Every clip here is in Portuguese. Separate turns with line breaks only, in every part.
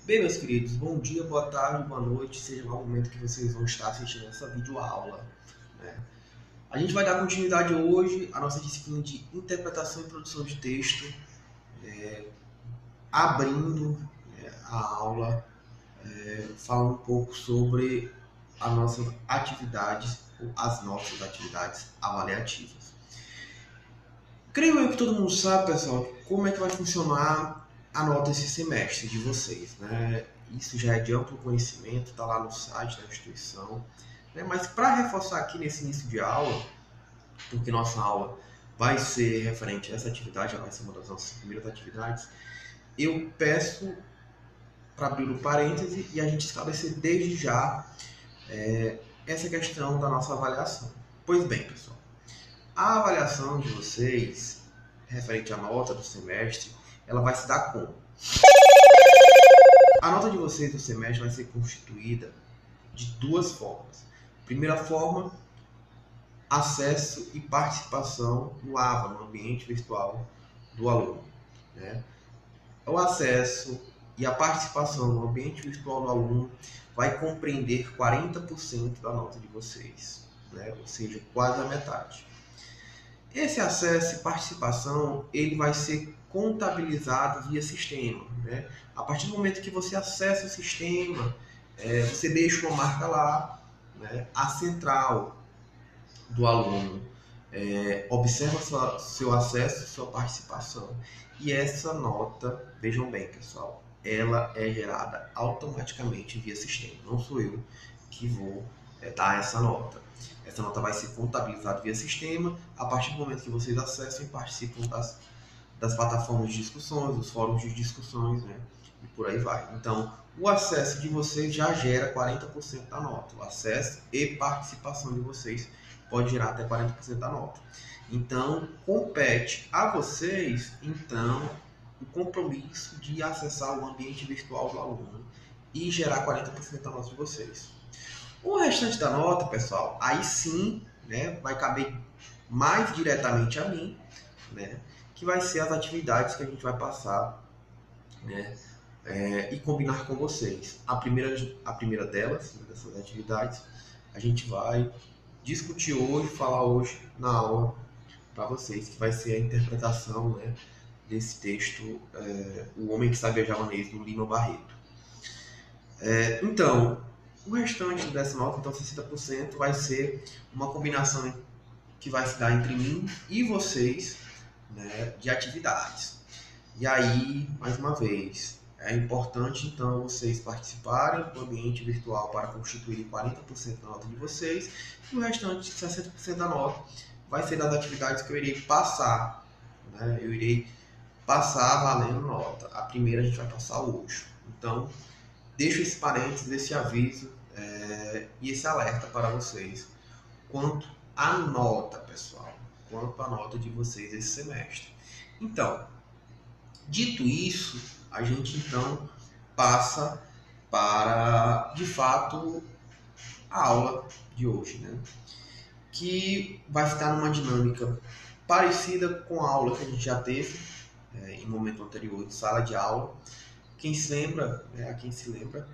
Bem, meus queridos, bom dia, boa tarde, boa noite, seja lá o momento que vocês vão estar assistindo essa videoaula, né? A gente vai dar continuidade hoje à nossa disciplina de interpretação e produção de texto, abrindo a aula, falando um pouco sobre as nossas atividades, ou as nossas atividades avaliativas. Creio eu que todo mundo sabe, pessoal, como é que vai funcionar a nota esse semestre de vocês, né? Isso já é de amplo conhecimento, está lá no site da instituição, né? Mas para reforçar aqui nesse início de aula, porque nossa aula vai ser referente a essa atividade, já vai ser uma das nossas primeiras atividades, eu peço para abrir o parêntese e a gente esclarecer desde já essa questão da nossa avaliação. Pois bem, pessoal, a avaliação de vocês, referente à nota do semestre, ela vai se dar como? A nota de vocês do semestre vai ser constituída de duas formas. Primeira forma, acesso e participação no AVA, no ambiente virtual do aluno, né? O acesso e a participação no ambiente virtual do aluno vai compreender 40% da nota de vocês, né? Ou seja, quase a metade. Esse acesso e participação ele vai ser contabilizado via sistema, né? A partir do momento que você acessa o sistema, você deixa uma marca lá, né? A central do aluno observa seu acesso, sua participação, e essa nota, vejam bem, pessoal, ela é gerada automaticamente via sistema. Não sou eu que vou dar essa nota. Essa nota vai ser contabilizada via sistema a partir do momento que vocês acessam e participam das plataformas de discussões, dos fóruns de discussões, né? E por aí vai. Então, o acesso de vocês já gera 40% da nota. O acesso e participação de vocês pode gerar até 40% da nota. Então, compete a vocês, então, o compromisso de acessar o ambiente virtual do aluno e gerar 40% da nota de vocês. O restante da nota, pessoal, aí sim, né, vai caber mais diretamente a mim, né, que vai ser as atividades que a gente vai passar, né, e combinar com vocês. A primeira delas, dessas atividades, a gente vai discutir hoje, falar hoje na aula para vocês, que vai ser a interpretação, né, desse texto, O Homem que Sabia Javanês, do Lima Barreto. Então, o restante dessa nota, então 60%, vai ser uma combinação que vai se dar entre mim e vocês, né, de atividades. E aí, mais uma vez, é importante então vocês participarem do ambiente virtual para constituir 40% da nota de vocês, e o restante, 60% da nota, vai ser das atividades que eu irei passar, né? Eu irei passar valendo nota. A primeira a gente vai passar hoje. Então, deixo esse parênteses, esse aviso e esse alerta para vocês quanto à nota, pessoal, quanto à nota de vocês esse semestre. Então, dito isso, a gente então passa para, de fato, a aula de hoje, né? Que vai ficar numa dinâmica parecida com a aula que a gente já teve em momento anterior de sala de aula. Quem se lembra, quem se lembra,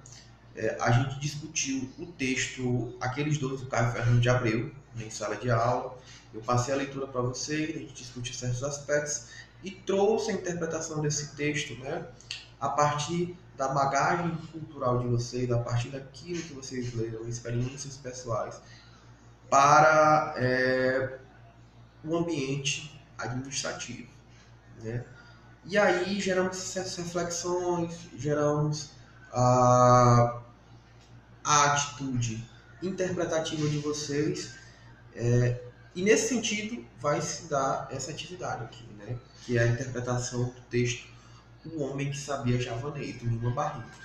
a gente discutiu o texto Aqueles Dois do Caio Fernando de Abreu, em sala de aula. Eu passei a leitura para vocês, a gente discutiu certos aspectos e trouxe a interpretação desse texto, né, a partir da bagagem cultural de vocês, a partir daquilo que vocês leram, experiências pessoais, para o ambiente administrativo, né? E aí geramos essas reflexões, geramos a atitude interpretativa de vocês, e nesse sentido vai se dar essa atividade aqui, né? Que é a interpretação do texto O Homem que Sabia Javanês, do Lima Barreto.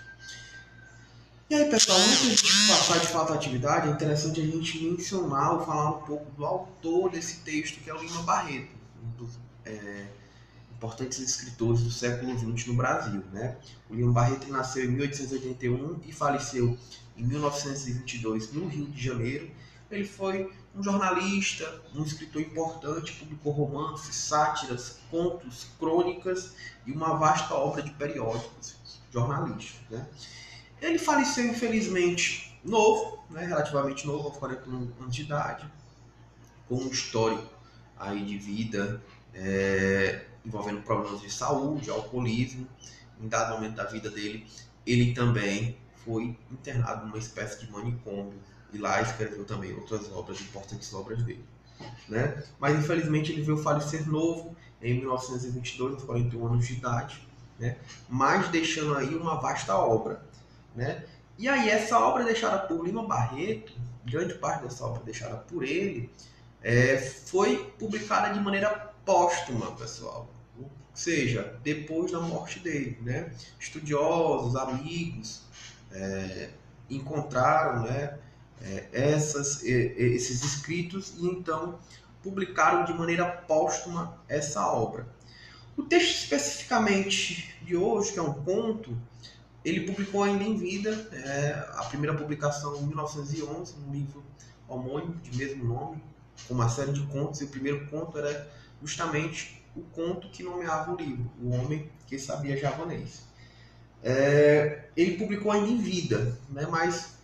E aí, pessoal, antes de a gente passar de fato a atividade, é interessante a gente mencionar ou falar um pouco do autor desse texto, que é o Lima Barreto, um dos importantes escritores do século XX no Brasil, né? O Lima Barreto nasceu em 1881 e faleceu em 1922 no Rio de Janeiro, ele foi um jornalista, um escritor importante, publicou romances, sátiras, contos, crônicas e uma vasta obra de periódicos jornalísticos, né? Ele faleceu, infelizmente, novo, né, relativamente novo, aos 41 anos de idade, com um histórico aí de vida envolvendo problemas de saúde, alcoolismo. Em dado momento da vida dele, ele também foi internado numa espécie de manicômio e lá escreveu também outras obras, importantes obras dele, né? Mas infelizmente ele veio falecer novo, em 1922, aos 41 anos de idade, né? Mas deixando aí uma vasta obra, né? E aí essa obra deixada por Lima Barreto, grande parte dessa obra deixada por ele, foi publicada de maneira póstuma, pessoal. Ou seja, depois da morte dele, né? Estudiosos, amigos, encontraram, né, esses escritos e então publicaram de maneira póstuma essa obra. O texto especificamente de hoje, que é um conto, ele publicou ainda em vida, a primeira publicação em 1911, um livro homônimo de mesmo nome, com uma série de contos, e o primeiro conto era justamente o conto que nomeava o livro, O Homem que Sabia Javanês. Ele publicou ainda em vida, né, mas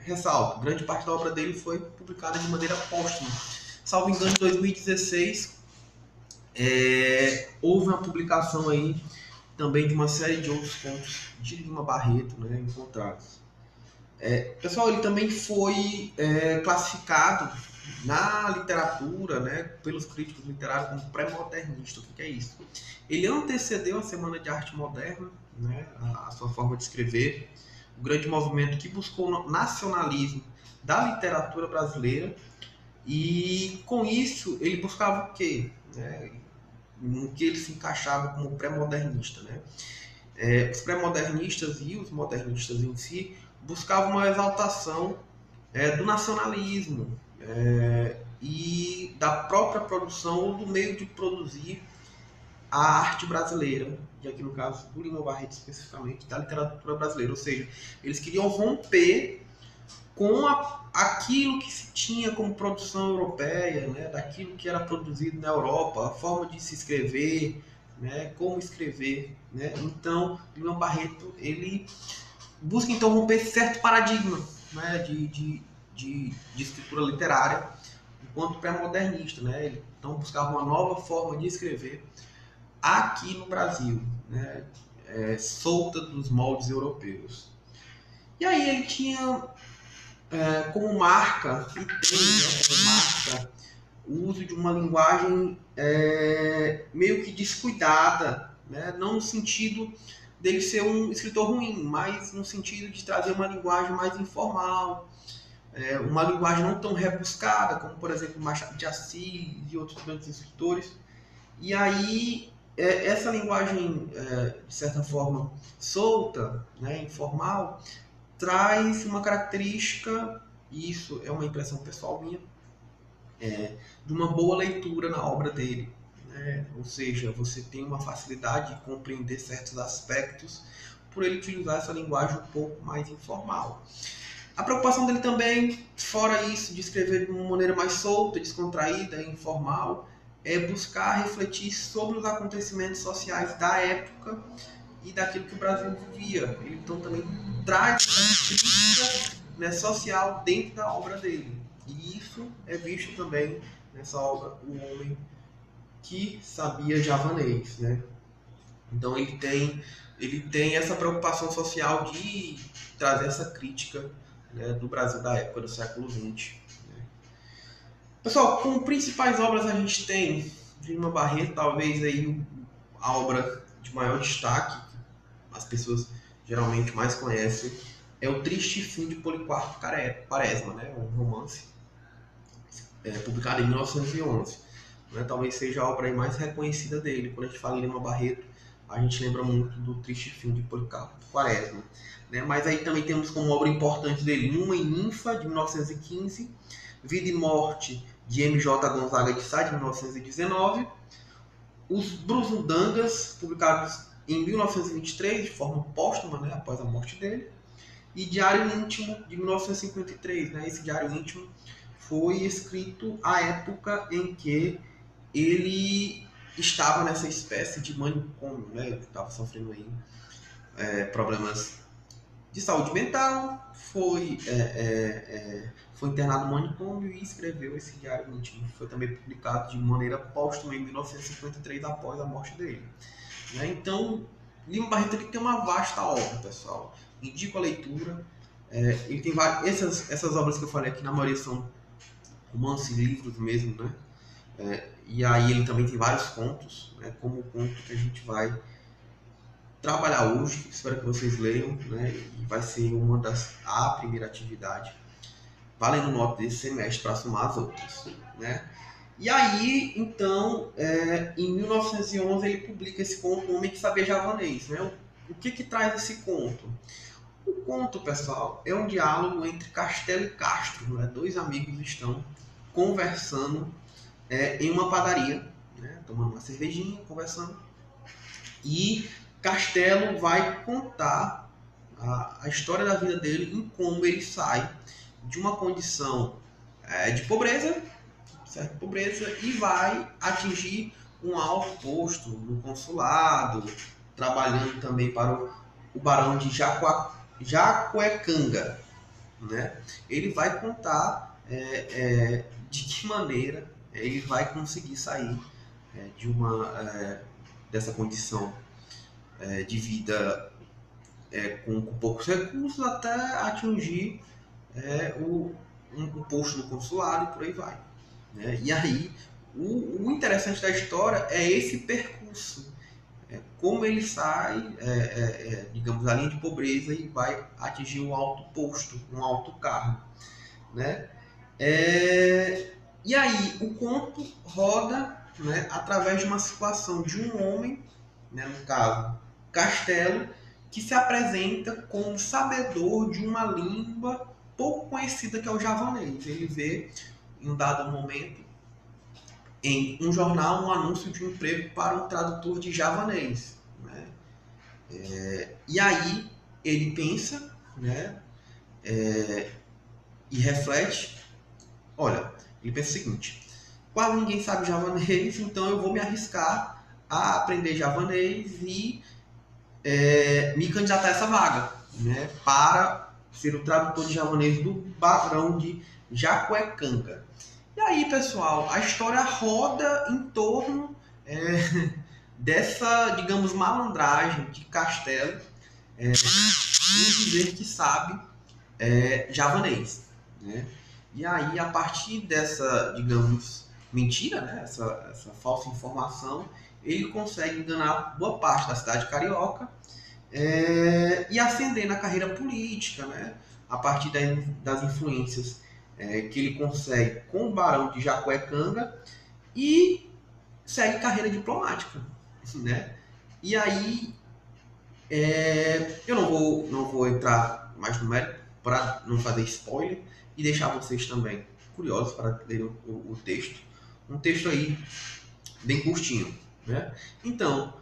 ressalto, grande parte da obra dele foi publicada de maneira póstuma. Salvo engano, em 2016, houve uma publicação aí também de uma série de outros contos de Lima Barreto, né, encontrados. Pessoal, ele também foi classificado na literatura, né, pelos críticos literários como pré-modernista. O que é isso? Ele antecedeu a Semana de Arte Moderna, né, a sua forma de escrever, o grande movimento que buscou o nacionalismo da literatura brasileira, e com isso ele buscava o quê? No que ele se encaixava como pré-modernista, né? Os pré-modernistas e os modernistas em si buscavam uma exaltação do nacionalismo e da própria produção ou do meio de produzir a arte brasileira, e aqui no caso do Lima Barreto especificamente, da literatura brasileira. Ou seja, eles queriam romper com aquilo que se tinha como produção europeia, né, daquilo que era produzido na Europa, a forma de se escrever, né, como escrever, né? Então, Lima Barreto ele busca então romper certo paradigma, né, de escritura literária enquanto pré-modernista, né? Ele então buscava uma nova forma de escrever aqui no Brasil, né, solta dos moldes europeus. E aí ele tinha como marca, e tem, né, como marca, o uso de uma linguagem meio que descuidada, né? Não no sentido dele ser um escritor ruim, mas no sentido de trazer uma linguagem mais informal, uma linguagem não tão rebuscada, como por exemplo Machado de Assis e outros grandes escritores. E aí essa linguagem, de certa forma, solta, né, informal, traz uma característica, e isso é uma impressão pessoal minha, de uma boa leitura na obra dele, né? Ou seja, você tem uma facilidade de compreender certos aspectos por ele utilizar essa linguagem um pouco mais informal. A preocupação dele também, fora isso, de escrever de uma maneira mais solta, descontraída, informal, é buscar refletir sobre os acontecimentos sociais da época e daquilo que o Brasil vivia. Ele então também traz essa crítica, né, social dentro da obra dele. E isso é visto também nessa obra, O Homem que Sabia Javanês, né? Então ele tem essa preocupação social de trazer essa crítica, né, do Brasil da época do século XX. Né? Pessoal, como principais obras a gente tem de Lima Barreto, talvez aí a obra de maior destaque, as pessoas geralmente mais conhecem, é O Triste Fim de Policarpo Quaresma, né? Um romance publicado em 1911. Né? Talvez seja a obra mais reconhecida dele. Quando a gente fala em Lima Barreto, a gente lembra muito do Triste Fim de Policarpo Quaresma. Né? Mas aí também temos como obra importante dele Numa e Ninfa, de 1915, Vida e Morte, de M.J. Gonzaga de Sá, de 1919, Os Brusundangas, publicados em 1923, de forma póstuma, né, após a morte dele, e Diário Íntimo, de 1953. Né? Esse Diário Íntimo foi escrito à época em que ele estava nessa espécie de manicômio, né? Ele estava sofrendo aí, problemas de saúde mental, foi internado no manicômio e escreveu esse Diário Íntimo. Foi também publicado de maneira póstuma em 1953, após a morte dele. Né? Então, Lima Barreto ele tem uma vasta obra, pessoal. Indico a leitura. Ele tem essas obras que eu falei aqui, na maioria são romances, livros mesmo, né? E aí ele também tem vários contos, né? Como o conto que a gente vai trabalhar hoje, espero que vocês leiam, né? E vai ser a primeira atividade, valendo nota desse semestre para somar as outras, né? E aí, então, em 1911 ele publica esse conto, O Homem que Sabia Javanês, né? O que traz esse conto? O conto, pessoal, é um diálogo entre Castelo e Castro, né? Dois amigos estão conversando em uma padaria, né? Tomando uma cervejinha, conversando, e Castelo vai contar a história da vida dele, em como ele sai de uma condição de pobreza, certa pobreza, e vai atingir um alto posto no consulado, trabalhando também para o barão de Jacuecanga, né? Ele vai contar de que maneira ele vai conseguir sair dessa condição de vida com poucos recursos, até atingir um posto no consulado e por aí vai. Né? E aí, o interessante da história é esse percurso, como ele sai, digamos, da linha de pobreza e vai atingir um alto posto, um alto cargo. Né? E aí, o conto roda, né, através de uma situação de um homem, né, no caso, Castelo, que se apresenta como sabedor de uma língua pouco conhecida, que é o javanês. Ele vê, em um dado momento, em um jornal, um anúncio de um emprego para um tradutor de javanês. Né? E aí ele pensa, né, e reflete. Olha, ele pensa o seguinte: quase ninguém sabe javanês, então eu vou me arriscar a aprender javanês e me candidatar a essa vaga, né, para ser o tradutor de javanês do barão de Jacuecanga. E aí, pessoal, a história roda em torno dessa, digamos, malandragem de Castelo em dizer que sabe javanês. Né? E aí, a partir dessa, digamos, mentira, né, essa falsa informação, ele consegue enganar boa parte da cidade carioca e ascender na carreira política, né, a partir das influências que ele consegue com o barão de Jacuecanga, e segue carreira diplomática. Né? E aí, eu não vou entrar mais no mérito para não fazer spoiler e deixar vocês também curiosos para lerem o texto. Um texto aí bem curtinho. Né? Então,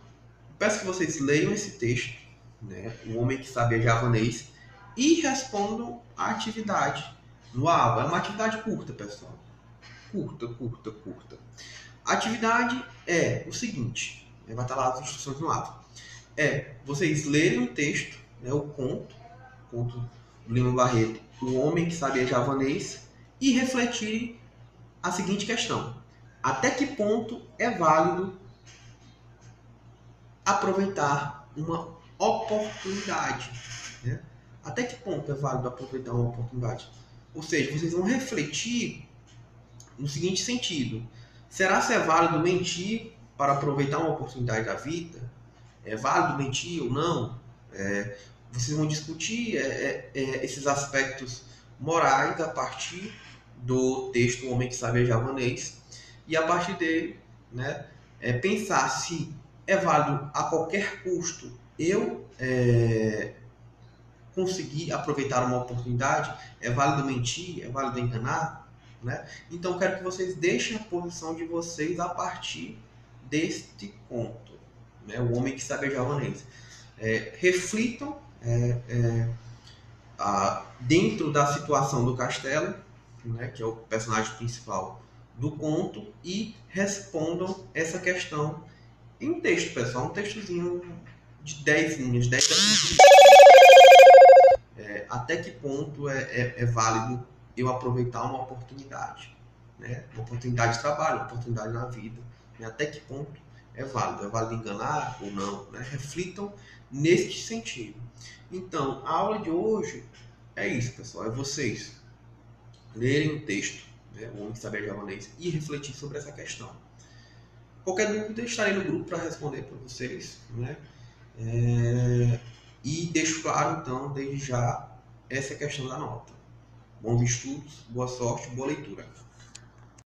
peço que vocês leiam esse texto, né? O Homem que Sabia Javanês, e respondam a atividade no AVA. É uma atividade curta, pessoal. Curta. A atividade é o seguinte, vai estar lá as instruções no AVA. Vocês lerem o texto, né, o conto do Lima Barreto, O Homem que Sabia Javanês, e refletirem a seguinte questão: até que ponto é válido aproveitar uma oportunidade? Né? Até que ponto é válido aproveitar uma oportunidade? Ou seja, vocês vão refletir no seguinte sentido: será que é válido mentir para aproveitar uma oportunidade da vida? É válido mentir ou não? Vocês vão discutir esses aspectos morais a partir do texto O Homem que Sabia Javanês, e a partir dele, né, pensar se é válido a qualquer custo eu conseguir aproveitar uma oportunidade, é válido mentir, é válido enganar. Né? Então quero que vocês deixem a posição de vocês a partir deste conto, né? O Homem que Sabia Javanês. Reflitam dentro da situação do Castelo, né, que é o personagem principal do conto, e respondam essa questão em texto, pessoal. Um textozinho de 10 linhas, 10 a 15 linhas. Até que ponto é válido eu aproveitar uma oportunidade, né? Uma oportunidade de trabalho, uma oportunidade na vida, né? Até que ponto é válido enganar ou não, né? Reflitam nesse sentido. Então, a aula de hoje é isso, pessoal, é vocês lerem o texto, né, O Homem que Sabia Japonês, e refletir sobre essa questão. Qualquer dúvida, estarei no grupo para responder para vocês, né? E deixo claro, então, desde já, essa questão da nota. Bons estudos, boa sorte, boa leitura.